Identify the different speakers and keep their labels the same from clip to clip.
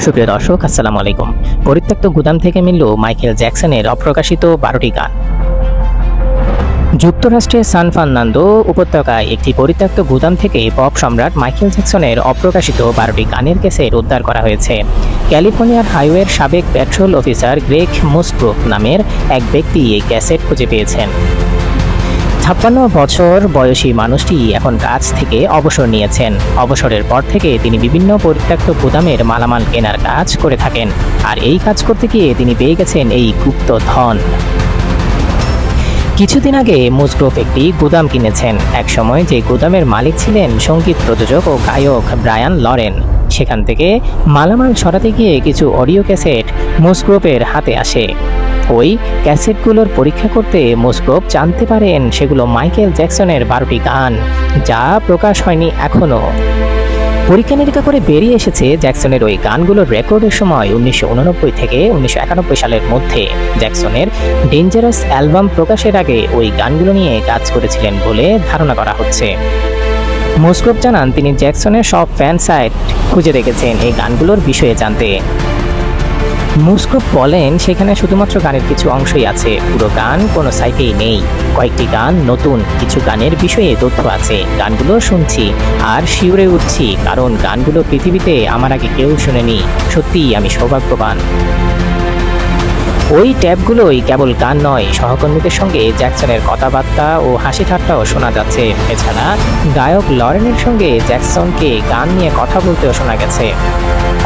Speaker 1: সুপ্রিয় দর্শক, আসসালামু আলাইকুম। পরিত্যক্ত গুদাম থেকে মিলল মাইকেল জ্যাকসনের অপ্রকাশিত 12টি গান। যুক্তরাষ্ট্রের সান ফার্নান্দো উপত্যকায় একটি পরিত্যক্ত গুদাম থেকে পপ সম্রাট মাইকেল জ্যাকসনের অপ্রকাশিত 12টি গানের ক্যাসেট উদ্ধার করা হয়েছে। ক্যালিফোর্নিয়ার হাইওয়ের সাবেক পেট্রোল অফিসার গ্রেগ মুসক্রোফ নামের এক ব্যক্তি এই ক্যাসেট খুঁজে পেয়েছেন। 56 বছর বয়সী মানুষটি এখন কাজ থেকে অবসর নিয়েছেন। অবসরের পর থেকে তিনি বিভিন্ন পরিত্যক্ত গুদামের মালামাল কেনার কাজ করে থাকেন, আর এই কাজ করতে গিয়ে তিনি পেয়ে গেছেন এই গুপ্ত ধন। কিছুদিন আগে মুসক্রোফ একটি গুদাম কিনেছেন। একসময় যে গুদামের মালিক ছিলেন সঙ্গীত প্রযোজক ও গায়ক ব্রায়ান লরেন। সেখান থেকে মালামাল সরাতে গিয়ে কিছু অডিও ক্যাসেট মুসক্রোফের হাতে আসে। ওই ক্যাসেটগুলোর পরীক্ষা করতে মুসক্রোফ জানতে পারেন সেগুলো মাইকেল জ্যাকসনের 12টি গান, যা প্রকাশ হয়নি এখনো। পরীক্ষা নিরীক্ষা করে বেরিয়ে এসেছে জ্যাকসনের ওই গানগুলোর রেকর্ডের সময় 1989 থেকে 1991 সালের মধ্যে জ্যাকসনের ডেঞ্জারাস অ্যালবাম প্রকাশের আগে ওই গানগুলো নিয়ে কাজ করেছিলেন বলে ধারণা করা হচ্ছে। মুসক্রোফ জানান তিনি জ্যাকসনের সব ফ্যান সাইট খুঁজে দেখেছেন এই গানগুলোর বিষয়ে জানতে। মুসক্রোফ বলেন সেখানে শুধুমাত্র গানের কিছু অংশই আছে, পুরো গান কোনো সাইটেই নেই। কয়েকটি গান নতুন, কিছু গানের বিষয়ে তথ্য আছে। গানগুলো শুনছি আর শিউরে উঠছি, কারণ গানগুলো পৃথিবীতে আমার আগে কেউ শুনেনি। সত্যিই আমি সৌভাগ্যবান। ওই ট্যাবগুলোই কেবল গান নয়, সহকর্মীদের সঙ্গে জ্যাকসনের কথাবার্তা ও হাসি ঠাট্টাও শোনা যাচ্ছে। এছাড়া গায়ক লরেনের সঙ্গে জ্যাকসনকে গান নিয়ে কথা বলতেও শোনা গেছে।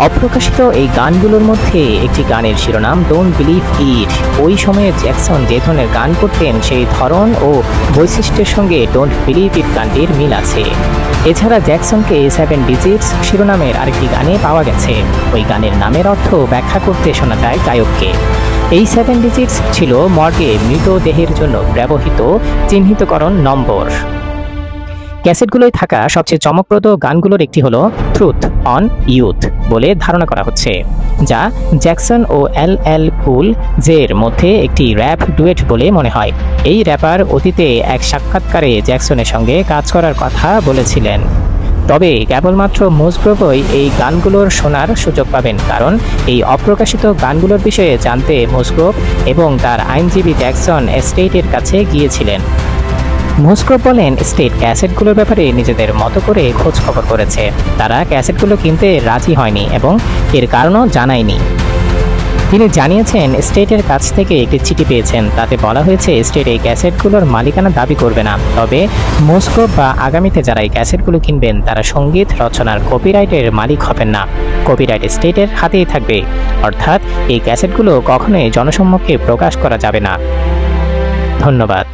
Speaker 1: অপ্রকাশিত এই গানগুলোর মধ্যে একটি গানের শিরোনাম ডোন্ট বিলিভ ইট। ওই সময়ে জ্যাকসন যে ধরনের গান করতেন সেই ধরন ও বৈশিষ্ট্যের সঙ্গে ডোন্ট বিলিভ ইট গানটির মিল আছে। এছাড়া জ্যাকসনকে 7 ডিজিটস শিরোনামের আরেকটি গানে পাওয়া গেছে। ওই গানের নামের অর্থ ব্যাখ্যা করতে শোনা যায় গায়ককে। এই 7 ডিজিটস ছিল মর্গে মৃতদেহের জন্য ব্যবহৃত চিহ্নিতকরণ নম্বর। ক্যাসেটগুলোয় থাকা সবচেয়ে চমকপ্রদ গানগুলোর একটি হলো ট্রুথ অন ইউথ বলে ধারণা করা হচ্ছে, যা জ্যাকসন ও এল কুল জের মধ্যে একটি র্যাপ ডুয়েট বলে মনে হয়। এই র্যাপার অতীতে এক সাক্ষাৎকারে জ্যাকসনের সঙ্গে কাজ করার কথা বলেছিলেন। তবে কেবলমাত্র মুসক্রোফই এই গানগুলোর শোনার সুযোগ পাবেন, কারণ এই অপ্রকাশিত গানগুলোর বিষয়ে জানতে মুসক্রোফ এবং তার আইনজীবী জ্যাকসন এস্টেটের কাছে গিয়েছিলেন। মুসক্রোফ বলেন স্টেট ক্যাসেটগুলোর ব্যাপারে নিজেদের মতো করে খোঁজ খবর করেছে। তারা ক্যাসেটগুলো কিনতে রাজি হয়নি এবং এর কারণও জানায়নি। তিনি জানিয়েছেন স্টেটের কাছ থেকে একটি চিঠি পেয়েছেন, তাতে বলা হয়েছে স্টেট এই ক্যাসেটগুলোর মালিকানা দাবি করবে না। তবে মুসক্রোফ বা আগামীতে যারা এই ক্যাসেটগুলো কিনবেন তারা সঙ্গীত রচনার কপিরাইটের মালিক হবেন না। কপিরাইট স্টেটের হাতেই থাকবে, অর্থাৎ এই ক্যাসেটগুলো কখনোই জনসম্মুখে প্রকাশ করা যাবে না। ধন্যবাদ।